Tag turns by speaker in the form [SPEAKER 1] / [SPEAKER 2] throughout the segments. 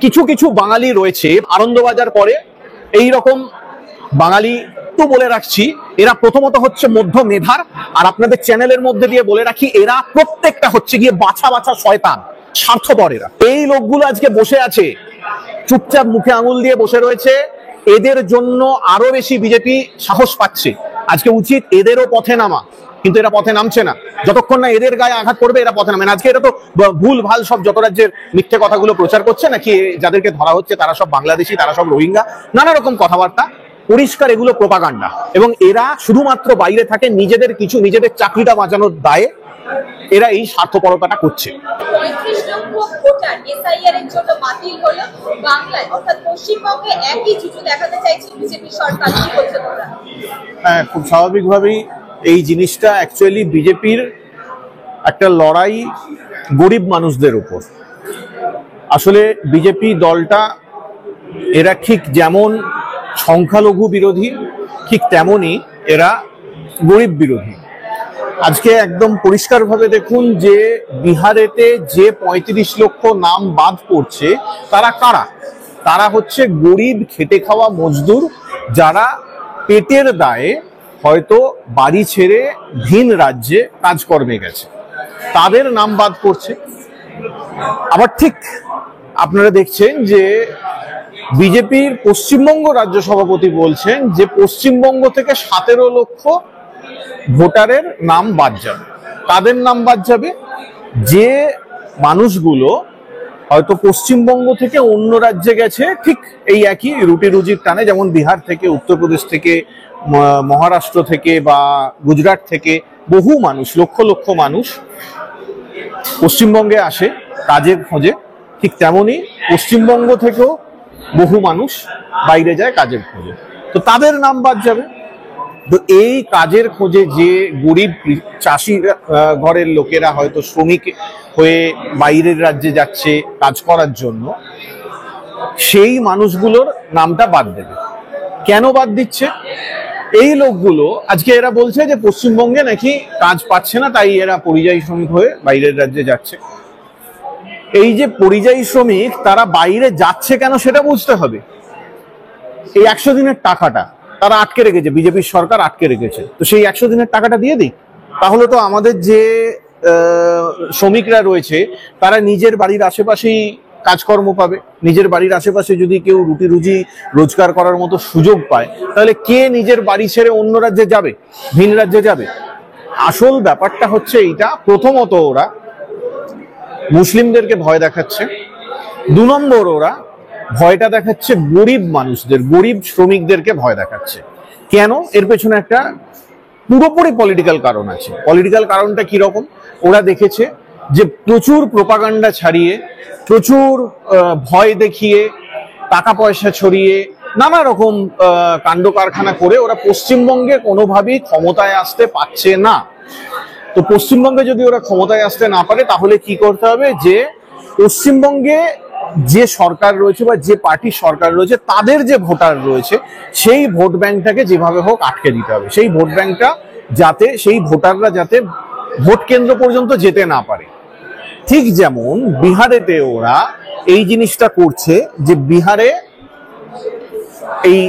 [SPEAKER 1] কিছু কিছু বাঙালি রয়েছে আনন্দবাজার পরে এই রকম বাঙালি, তো বলে রাখছি এরা প্রথমত হচ্ছে মধ্য মেধার, আর আপনাদের চ্যানেলের মধ্যে দিয়ে বলে রাখি এরা প্রত্যেকটা হচ্ছে গিয়ে বাছা বাছা শয়তান, স্বার্থপর এরা। এই লোকগুলো আজকে বসে আছে চুপচাপ, মুখে আঙুল দিয়ে বসে রয়েছে, এদের জন্য আরো বেশি বিজেপি সাহস পাচ্ছে। আজকে উচিত এদেরও পথে নামা, কিন্তু এরা পথে নামছে না। যতক্ষণ না এদের গায়ে আঘাত করবে এরা পথে নামে না। আজকে এটা তো ভুল ভাল সব যত রাজ্যের মিথ্যে কথাগুলো প্রচার করছে, নাকি যাদেরকে ধরা হচ্ছে তারা সব বাংলাদেশি, তারা সব রোহিঙ্গা, নানা রকম কথাবার্তা, পরিষ্কার এগুলো প্রোপাগান্ডা। এবং এরা শুধুমাত্র বাইরে থাকে নিজেদের নিজেদের চাকরিটা বাঁচানোর দায়ে এরা এই স্বার্থপরতাটা করছে।
[SPEAKER 2] 35 লক্ষ ভোটার এসআইআর এর জন্য বাতিল হলো বাংলায়, অর্থাৎ পশ্চিমবঙ্গে একই চিত্র দেখাতে চাইছে বিজেপি সরকার। কি বলছে তোমরা?
[SPEAKER 1] হ্যাঁ, খুব স্বাভাবিকভাবেই এই জিনিসটা অ্যাকচুয়ালি বিজেপির একটা লড়াই গরিব মানুষদের উপর। আসলে বিজেপি দলটা এরা ঠিক যেমন সংখ্যালঘু বিরোধী, ঠিক তেমনই এরা গরিব বিরোধী। আজকে একদম পরিষ্কারভাবে দেখুন যে বিহারেতে যে 35 লক্ষ নাম বাদ পড়ছে তারা কারা? তারা হচ্ছে গরিব খেটে খাওয়া মজদুর, যারা পেটের দায়ে হয়তো বাড়ি ছেড়ে ভিন রাজ্যে কাজকর্মে গেছে, তাদের নাম বাদ পড়ছে। আবার ঠিক আপনারা দেখছেন যে বিজেপির পশ্চিমবঙ্গ রাজ্য সভাপতি বলছেন যে পশ্চিমবঙ্গ থেকে 17 লক্ষ ভোটারের নাম বাদ যাবে। তাদের নাম বাদ যাবে যে মানুষগুলো হয়তো পশ্চিমবঙ্গ থেকে অন্য রাজ্যে গেছে, ঠিক এই একই রুটি রুজির টানে, যেমন বিহার থেকে, উত্তরপ্রদেশ থেকে, মহারাষ্ট্র থেকে বা গুজরাট থেকে বহু মানুষ, লক্ষ লক্ষ মানুষ পশ্চিমবঙ্গে আসে কাজের খোঁজে। ঠিক তেমনি পশ্চিমবঙ্গ থেকেও বহু মানুষ বাইরে যায় কাজের খোঁজে, তো তাদের নাম বাদ যাবে। তো এই কাজের খোঁজে যে গরিব চাষি ঘরের লোকেরা হয়তো শ্রমিক হয়ে বাইরের রাজ্যে যাচ্ছে কাজ করার জন্য, সেই মানুষগুলোর নামটা বাদ দেবে। কেন বাদ দিচ্ছে? এই লোকগুলো আজকে এরা বলছে যে পশ্চিমবঙ্গে নাকি কাজ পাচ্ছে না, তাই এরা পরিযায়ী শ্রমিক হয়ে বাইরের রাজ্যে যাচ্ছে। এই যে পরিযায়ী শ্রমিক তারা বাইরে যাচ্ছে কেন সেটা বুঝতে হবে। এই 100 দিনের টাকাটা তারা আটকে রেখেছে, বিজেপির সরকার আটকে রেখেছে, তো সেই 100 দিনের টাকাটা দিয়ে দিই। তাহলে তো আমাদের যে শ্রমিকরা রয়েছে তারা নিজের বাড়ির আশেপাশেই কাজকর্ম পাবে। নিজের বাড়ির আশেপাশে যদি কেউ রুটি রুজি রোজগার করার মতো সুযোগ পায়, তাহলে কে নিজের বাড়ি ছেড়ে অন্য রাজ্যে যাবে, ভিন রাজ্যে যাবে? আসল ব্যাপারটা হচ্ছে এইটা। প্রথমত ওরা মুসলিমদেরকে ভয় দেখাচ্ছে, 2 নম্বর ওরা ভয়টা দেখাচ্ছে গরিব মানুষদের, গরিব শ্রমিকদেরকে ভয় দেখাচ্ছে। কেন? এর পেছনে একটা পুরোপুরি পলিটিক্যাল কারণ আছে। পলিটিক্যাল কারণটা কি রকম? ওরা দেখেছে যে প্রচুর প্রোপাগান্ডা ছাড়িয়ে, প্রচুর ভয় দেখিয়ে, টাকা পয়সা ছড়িয়ে, নানা রকম কাণ্ড কারখানা করে ওরা পশ্চিমবঙ্গে কোনোভাবেই ক্ষমতায় আসতে পারছে না। তো পশ্চিমবঙ্গে যদি ওরা ক্ষমতায় আসতে না পারে, তাহলে কি করতে হবে? যে পশ্চিমবঙ্গে যে সরকার রয়েছে বা যে পার্টির সরকার রয়েছে তাদের যে ভোটার রয়েছে, সেই ভোট ব্যাংকটাকে যেভাবে হোক আটকে দিতে হবে। সেই ভোট ব্যাংকটা যাতে, সেই ভোটাররা যাতে ভোট কেন্দ্র পর্যন্ত যেতে না পারে। ঠিক যেমন বিহারেতে ওরা এই জিনিসটা করছে, যে বিহারে এই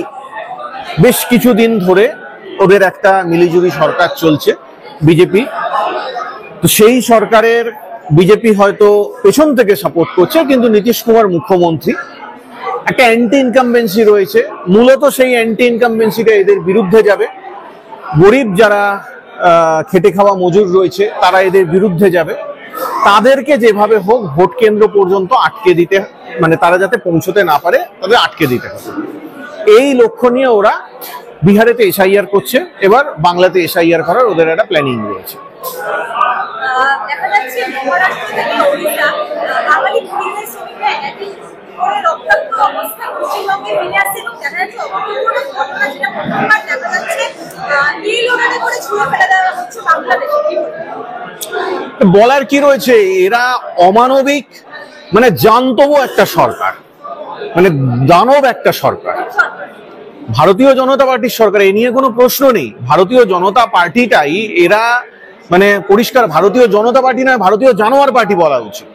[SPEAKER 1] বেশ কিছুদিন ধরে ওদের একটা মিলিজুলি সরকার চলছে বিজেপি। তো সেই সরকারের বিজেপি হয়তো পেছন থেকে সাপোর্ট করছে, কিন্তু নীতিশ কুমার মুখ্যমন্ত্রী, একটা অ্যান্টি ইনকামবেন্সি রয়েছে। মূলত সেই অ্যান্টি ইনকামবেন্সিটা এদের বিরুদ্ধে যাবে। গরিব যারা খেটে খাওয়া মজুর রয়েছে তারা এদের বিরুদ্ধে যাবে। তাদেরকে যেভাবে হোক ভোট কেন্দ্র পর্যন্ত আটকে দিতে, মানে তারা যাতে পৌঁছতে না পারে তাদের আটকে দিতে হবে। এই লক্ষ্য নিয়ে ওরা বিহারেতে এসআইআর করছে, এবার বাংলাতে এসআইআর করার ওদের একটা প্ল্যানিং রয়েছে।
[SPEAKER 2] দেখা যাচ্ছে মহারাষ্ট্র থেকে ওড়িশা বাঙালি পরিযায়ী শ্রমিকরা একই করে রক্তাক্ত অবস্থায় পশ্চিমবঙ্গে ফিরে আসছে, এবং দেখা যাচ্ছে অপূর্ণ ঘটনা, যেটা প্রথমবার দেখা যাচ্ছে এই লোকালে করে ছুঁড়ে ফেলে দেওয়া হচ্ছে বাংলাদেশে।
[SPEAKER 1] বলার কি রয়েছে? এরা অমানবিক, মানে জান্তব একটা সরকার, মানে দানব একটা সরকার, ভারতীয় জনতা পার্টির সরকার। এ নিয়ে কোনো প্রশ্ন নেই। ভারতীয় জনতা পার্টিটাই এরা, মানে পরিষ্কার ভারতীয় জনতা পার্টি নয়, ভারতীয় জানোয়ার পার্টি বলা উচিত।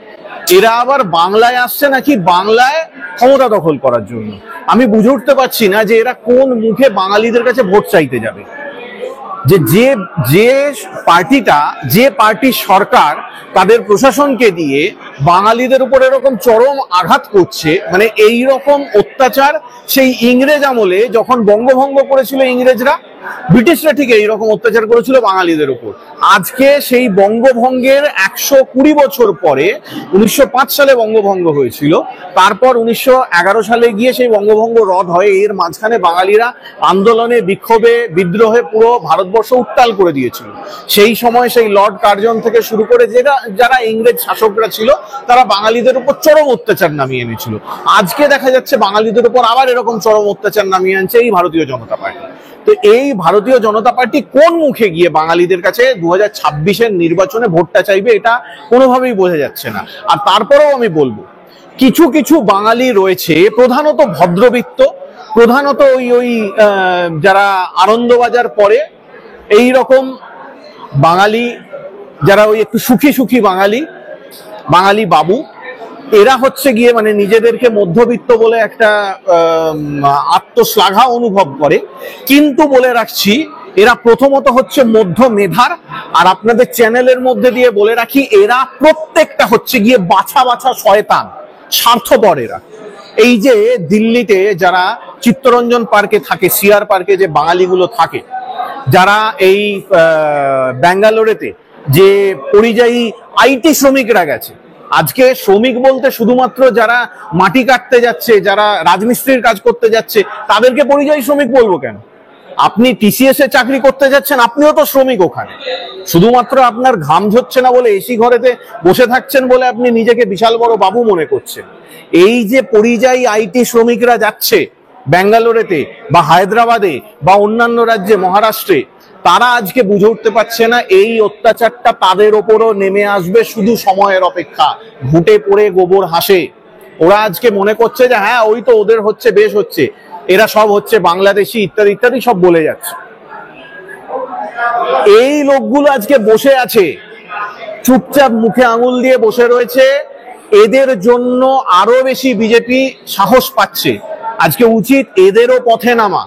[SPEAKER 1] এরা আবার বাংলায় আসছে নাকি বাংলায় ক্ষমতা দখল করার জন্য। আমি বুঝে উঠতে পারছি না যে এরা কোন মুখে বাঙালিদের কাছে ভোট চাইতে যাবে। যে পার্টিটা, যে পার্টির সরকার তাদের প্রশাসনকে দিয়ে বাঙালিদের উপর এরকম চরম আঘাত করছে, মানে এই রকম অত্যাচার সেই ইংরেজ আমলে যখন বঙ্গভঙ্গ করেছিল ইংরেজরা, ব্রিটিশরা ঠিক এইরকম অত্যাচার করেছিল বাঙালিদের উপর। আজকে সেই বঙ্গভঙ্গের 120 বছর পরে 1905 সালে বঙ্গভঙ্গ হয়েছিল, তারপর 1911 সালে গিয়ে সেই বঙ্গভঙ্গ রদ হয়। এর মাঝখানে বাঙালিরা আন্দোলনে, বিক্ষোভে, বিদ্রোহে পুরো ভারতবর্ষ উত্তাল করে দিয়েছিল। সেই সময় সেই লর্ড কার্জন থেকে শুরু করে যারা ইংরেজ শাসকরা ছিল তারা বাঙালিদের উপর চরম অত্যাচার নামিয়ে এনেছিল। আজকে দেখা যাচ্ছে বাঙালিদের উপর আবার এরকম চরম অত্যাচার নামিয়ে আনছে এই ভারতীয় জনতা পার্টি। তো এই ভারতীয় জনতা পার্টি কোন মুখে গিয়ে বাঙালিদের কাছে 2026-এর নির্বাচনে ভোটটা চাইবে এটা কোনোভাবেই বোঝা যাচ্ছে না। আর তারপরেও আমি বলবো, কিছু কিছু বাঙালি রয়েছে, প্রধানত ভদ্রবিত্ত, প্রধানত ওই যারা আনন্দবাজার পরে এই রকম বাঙালি, যারা ওই একটু সুখী সুখী বাঙালি বাবু, এরা হচ্ছে গিয়ে মানে নিজেদেরকে মধ্যবিত্ত বলে একটা আত্মশ্লাঘা অনুভব করে। কিন্তু বলে রাখছি, এরা প্রথমত হচ্ছে মধ্য মেধার, আর আপনাদের চ্যানেলের মধ্যে দিয়ে বলে রাখি, এরা প্রত্যেকটা হচ্ছে গিয়ে বাছা বাছা শয়তান, স্বার্থপর এরা। এই যে দিল্লিতে যারা চিত্তরঞ্জন পার্কে থাকে, সিআর পার্কে যে বাঙালিগুলো থাকে, যারা এই ব্যাঙ্গালোরেতে যে পরিযায়ী আইটি শ্রমিকরা গেছে, আজকে শ্রমিক বলতে শুধুমাত্র যারা মাটি কাটতে যাচ্ছে, যারা রাজমিস্ত্রির কাজ করতে যাচ্ছে তাদেরকে পরিযায়ী শ্রমিক বলবো কেন? আপনি টিসিএস এ চাকরি করতে যাচ্ছেন, আপনিও তো শ্রমিক ওখানে। শুধুমাত্র আপনার ঘাম ঝরছে না বলে, এসি ঘরেতে বসে থাকছেন বলে আপনি নিজেকে বিশাল বড় বাবু মনে করছেন। এই যে পরিযায়ী আইটি শ্রমিকরা যাচ্ছে ব্যাঙ্গালোরেতে বা হায়দ্রাবাদে বা অন্যান্য রাজ্যে, মহারাষ্ট্রে, তারা আজকে বুঝে উঠতে পারছে না এই অত্যাচারটা তাদের ওপরও নেমে আসবে, শুধু সময়ের অপেক্ষা। ঘুটে পড়ে গোবর হাসে। ওরা আজকে মনে করছে যে হ্যাঁ ওই তো ওদের হচ্ছে, বেশ হচ্ছে, এরা সব হচ্ছে বাংলাদেশি ইত্যাদি ইত্যাদি সব বলে যাচ্ছে। এই লোকগুলো আজকে বসে আছে, চুপচাপ মুখে আঙুল দিয়ে বসে রয়েছে। এদের জন্য আরো বেশি বিজেপি সাহস পাচ্ছে। আজকে উচিত এদেরও পথে নামা,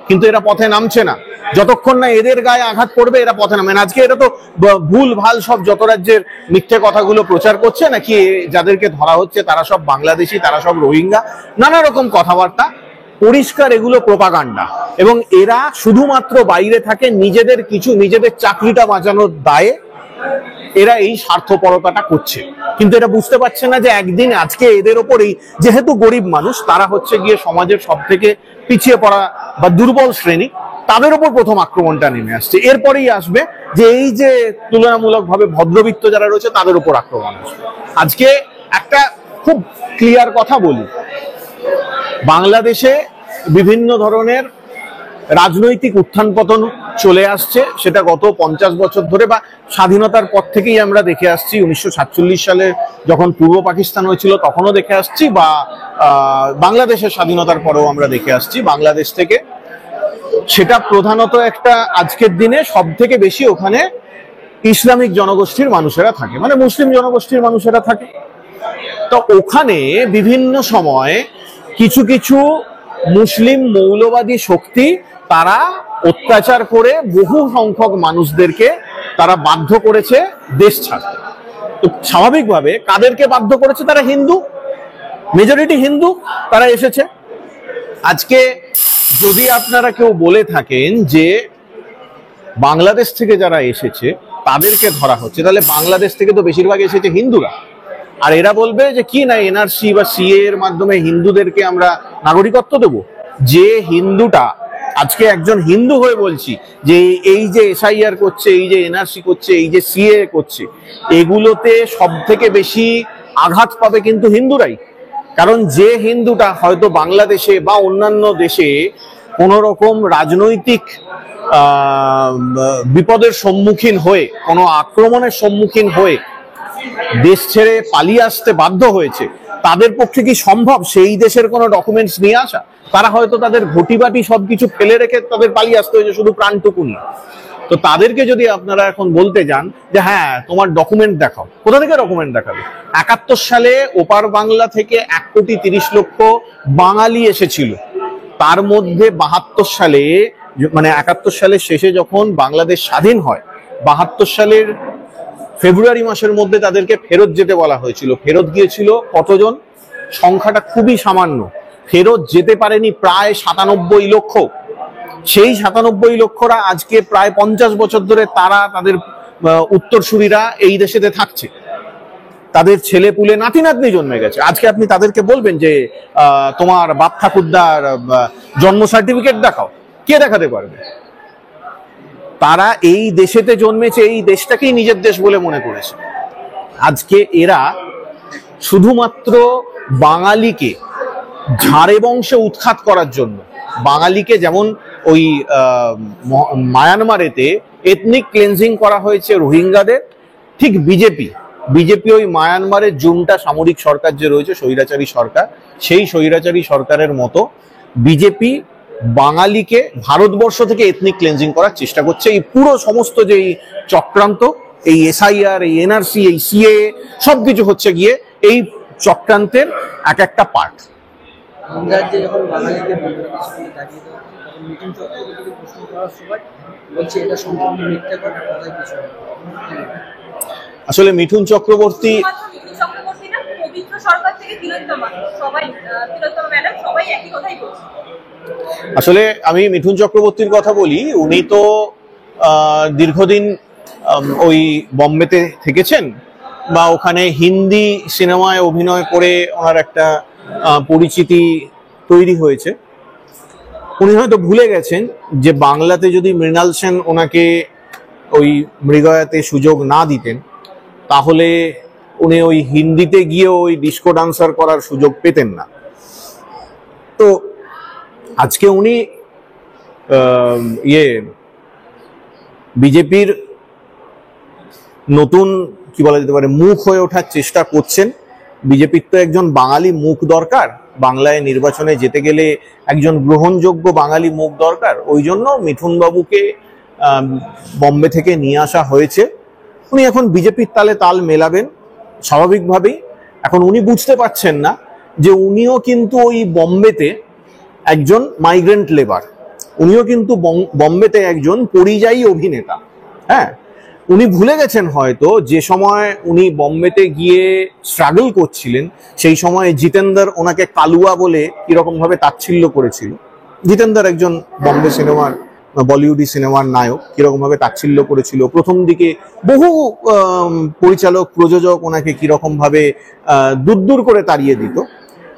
[SPEAKER 1] কিন্তু এরা পথে নামছে না। যতক্ষণ না এদের গায়ে আঘাত পড়বে এরা পথে নামে না। আজকে এরা তো ভুল ভাল সব যত রাজ্যের মিথ্যে কথাগুলো প্রচার করছে, নাকি যাদেরকে ধরা হচ্ছে তারা সব বাংলাদেশি, তারা সব রোহিঙ্গা, নানা রকম কথাবার্তা, পরিষ্কার এগুলো প্রোপাগান্ডা। এবং এরা শুধুমাত্র বাইরে থাকে নিজেদের চাকরিটা বাঁচানোর দায়ে এরা এই স্বার্থপরতাটা করছে। কিন্তু এরা বুঝতে পারছে না যে একদিন আজকে এদের ওপরেই, যেহেতু গরিব মানুষ, তারা হচ্ছে গিয়ে সমাজের সব থেকে পিছিয়ে পড়া বা দুর্বল শ্রেণী, তাদের উপর প্রথম আক্রমণটা নেমে আসছে। এরপরেই আসবে যে এই যে তুলনামূলকভাবে ভদ্রবিত্ত যারা রয়েছে তাদের উপর আক্রমণ আসবে। আজকে একটা খুব ক্লিয়ার কথা বলি, বাংলাদেশে বিভিন্ন ধরনের রাজনৈতিক উত্থান পতন চলে আসছে। সেটা গত 50 বছর ধরে বা স্বাধীনতার পর থেকেই আমরা দেখে আসছি। 1947 সালে যখন পূর্ব পাকিস্তান হয়েছিল তখনও দেখে আসছি, বা বাংলাদেশের স্বাধীনতার পরেও আমরা দেখে আসছি। বাংলাদেশ থেকে সেটা প্রধানত একটা, আজকের দিনে সব থেকে বেশি ওখানে ইসলামিক জনগোষ্ঠীর মানুষেরা থাকে, মানে মুসলিম জনগোষ্ঠীর মানুষেরা থাকে। তো ওখানে বিভিন্ন সময় কিছু কিছু মুসলিম মৌলবাদী শক্তি তারা অত্যাচার করে বহু সংখ্যক মানুষদেরকে তারা বাধ্য করেছে দেশ ছাড়তে। তো স্বাভাবিকভাবে কাদেরকে বাধ্য করেছে? তারা হিন্দু, মেজরিটি হিন্দু, তারা এসেছে। আজকে যদি আপনারা কেউ বলে থাকেন যে বাংলাদেশ থেকে যারা এসেছে তাদেরকে ধরা হচ্ছে, তাহলে বাংলাদেশ থেকে তো বেশিরভাগ এসেছে হিন্দুরা। আর এরা বলবে যে কি না, এনআরসি বা সিএ এর মাধ্যমে হিন্দুদেরকে আমরা নাগরিকত্ব দেব। যে হিন্দুটা, আজকে একজন হিন্দু হয়ে বলছি, যে এই যে এসআইআর করছে, এই যে এনআরসি করছে, এই যে সিএ করছে, এগুলোতে সব থেকে বেশি আঘাত পাবে কিন্তু হিন্দুরাই। কারণ যে হিন্দুটা হয়তো বাংলাদেশে বা অন্যান্য দেশে কোন রকম রাজনৈতিক বিপদের সম্মুখীন হয়ে, কোনো আক্রমণের সম্মুখীন হয়ে দেশ ছেড়ে পালিয়ে আসতে বাধ্য হয়েছে, তাদের পক্ষে কি সম্ভব সেই দেশের কোনো ডকুমেন্টস নিয়ে আসা? তারা হয়তো তাদের ঘটিবাটি সবকিছু ফেলে রেখে তাদের পালিয়ে আসতে হয়েছে, শুধু প্রাণটুকু নিয়ে। তো তাদেরকে যদি আপনারা এখন বলতে যান যে হ্যাঁ তোমার ডকুমেন্ট দেখাও, কোথা থেকে ডকুমেন্ট দেখাবে? 71 সালে ওপার বাংলা থেকে 1,30,00,000 বাঙালি এসেছিল, তার মধ্যে 72 সালে মানে 71 সালের শেষে যখন বাংলাদেশ স্বাধীন হয়, 72 সালের ফেব্রুয়ারি মাসের মধ্যে তাদেরকে ফেরত যেতে বলা হয়েছিল। ফেরত গিয়েছিল কতজন? সংখ্যাটা খুবই সামান্য। ফেরত যেতে পারেনি প্রায় 97 লক্ষ। সেই 97 লক্ষরা আজকে প্রায় 50 বছর ধরে তারা তাদের উত্তরসূরিরা এই দেশেতে থাকছে, তাদের ছেলে পুলে নাতি নাতনি জন্মে গেছে। আজকে আপনি তাদেরকে বলবেন যে তোমার বাপ ঠাকুরদার জন্ম সার্টিফিকেট দেখাও, কে দেখাতে পারবে? তারা এই দেশেতে জন্মেছে, এই দেশটাকেই নিজের দেশ বলে মনে করেছে। আজকে এরা শুধুমাত্র বাঙালিকে ঝাড়ে বংশে উৎখাত করার জন্য, বাঙালিকে যেমন ওই মায়ানমারেতে এথনিক ক্লেনজিং করা হয়েছে রোহিঙ্গাদের, ঠিক বিজেপি ওই মায়ানমারের জুনটা সামরিক সরকার যে রয়েছে, স্বৈরাচারী সরকার, সেই স্বৈরাচারী সরকারের মতো বিজেপি বাঙালিকে ভারতবর্ষ থেকে এথনিক ক্লেনজিং করার চেষ্টা করছে। এই পুরো সমস্ত যে চক্রান্ত, এই এসআইআর, এই এনআরসি, এই সিএ সবকিছু হচ্ছে গিয়ে এই চক্রান্তের এক একটা পার্ট।
[SPEAKER 3] যখন বাঙালিদের দাঁড়িয়ে দেওয়া তখন মিঠুন চক্রবর্তীকে প্রশ্ন করার সময় বলছে এটা সম্পূর্ণ মিথ্যা কথা, কথায় কিছু।
[SPEAKER 1] আসলে মিঠুন চক্রবর্তী
[SPEAKER 2] পবিত্র সরকার থেকে তিলোত্তমা, সবাই তিলোত্তমা ম্যাডাম সবাই একই কথাই বলছে।
[SPEAKER 1] আসলে আমি মিঠুন চক্রবর্তীর কথা বলি, উনি তো দীর্ঘদিন ওই বম্বেতে থেকেছেন বা ওখানে হিন্দি সিনেমায় অভিনয় করে ওনার একটা পরিচিতি তৈরি হয়েছে। উনি হয়তো ভুলে গেছেন যে বাংলাতে যদি মৃণাল সেন ওনাকে ওই মৃগয়াতে সুযোগ না দিতেন, তাহলে উনি ওই হিন্দিতে গিয়ে ওই ডিস্কো ডান্সার করার সুযোগ পেতেন না। তো আজকে উনি বিজেপির নতুন কি বলা যেতে পারে মুখ হয়ে ওঠার চেষ্টা করছেন। বিজেপির তো একজন বাঙালি মুখ দরকার, বাংলায় নির্বাচনে যেতে গেলে একজন গ্রহণযোগ্য বাঙালি মুখ দরকার। ওই জন্য মিঠুন বাবুকে বম্বে থেকে নিয়ে আসা হয়েছে। উনি এখন বিজেপির তালে তাল মেলাবেন স্বাভাবিকভাবেই। এখন উনি বুঝতে পারছেন না যে উনিও কিন্তু ওই বম্বেতে একজন মাইগ্রেন্ট লেবার, উনিও কিন্তু বম্বেতে একজন পরিযায়ী অভিনেতা। হ্যাঁ, উনি ভুলে গেছেন হয়তো যে সময় উনি বম্বেতে গিয়ে স্ট্রাগল করছিলেন, সেই সময় জিতেন্দার ওনাকে কালুয়া বলে কিরকম ভাবে তাচ্ছিল্য করেছিল। জিতেন্দার একজন বম্বে সিনেমার, বলিউডি সিনেমার নায়ক, কিরকম ভাবে তাচ্ছিল্য করেছিল। প্রথম দিকে বহু পরিচালক প্রযোজক ওনাকে কিরকম ভাবে দূর করে তাড়িয়ে দিত।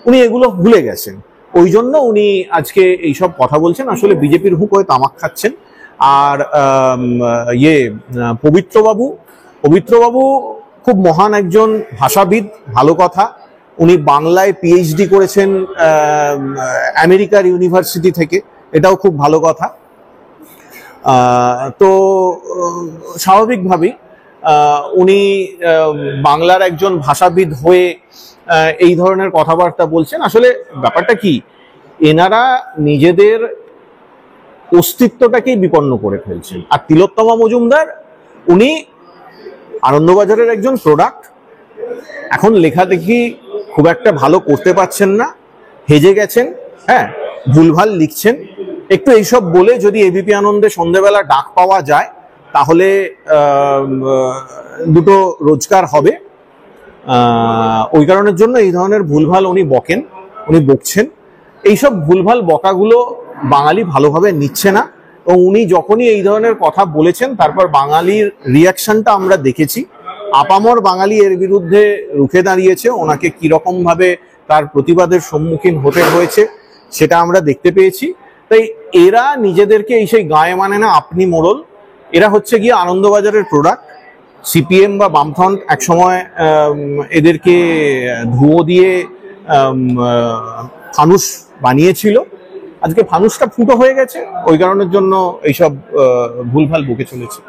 [SPEAKER 1] উনি এগুলো ভুলে গেছেন, ওই জন্য উনি আজকে এইসব কথা বলছেন। আসলে বিজেপির হুক হয়ে তামাক খাচ্ছেন। আর পবিত্রবাবু খুব মহান একজন ভাষাবিদ, ভালো কথা। উনি বাংলায় পিএইচডি করেছেন আমেরিকার ইউনিভার্সিটি থেকে, এটাও খুব ভালো কথা। তো স্বাভাবিকভাবেই উনি বাংলার একজন ভাষাবিদ হয়ে এই ধরনের কথাবার্তা বলছেন। আসলে ব্যাপারটা কি, এনারা নিজেদের অস্তিত্বটাকেই বিপন্ন করে ফেলছেন। আর তিলোত্তমা মজুমদার উনি আনন্দবাজারের একজন প্রোডাক্ট। এখন লেখালেখি খুব একটা ভালো করতে পারছেন না, হেজে গেছেন, হ্যাঁ, ভুলভাল লিখছেন। একটু এইসব বলে যদি এবিপি আনন্দে সন্ধ্যেবেলা ডাক পাওয়া যায় তাহলে দুটো রোজগার হবে। ওই কারণের জন্য এই ধরনের ভুলভাল উনি বকছেন। এইসব ভুলভাল বকাগুলো বাঙালি ভালোভাবে নিচ্ছে না। এবং উনি যখনই এই ধরনের কথা বলেছেন, তারপর বাঙালির রিয়াকশনটা আমরা দেখেছি। আপামর বাঙালি এর বিরুদ্ধে রুখে দাঁড়িয়েছে, ওনাকে কিরকম ভাবে তার প্রতিবাদের সম্মুখীন হতে হয়েছে সেটা আমরা দেখতে পেয়েছি। তাই এরা নিজেদেরকে এই সেই গায়ে মানে না আপনি মোড়ল, এরা হচ্ছে গিয়ে আনন্দবাজারের প্রোডাক্ট। সিপিএম বা বামফ্রন্ট একসময় এদেরকে ধুয়ো দিয়ে ফানুস বানিয়েছিল, আজকে ফানুসটা ফুটো হয়ে গেছে, ওই কারণের জন্য এইসব ভুলভাল বকে চলেছে।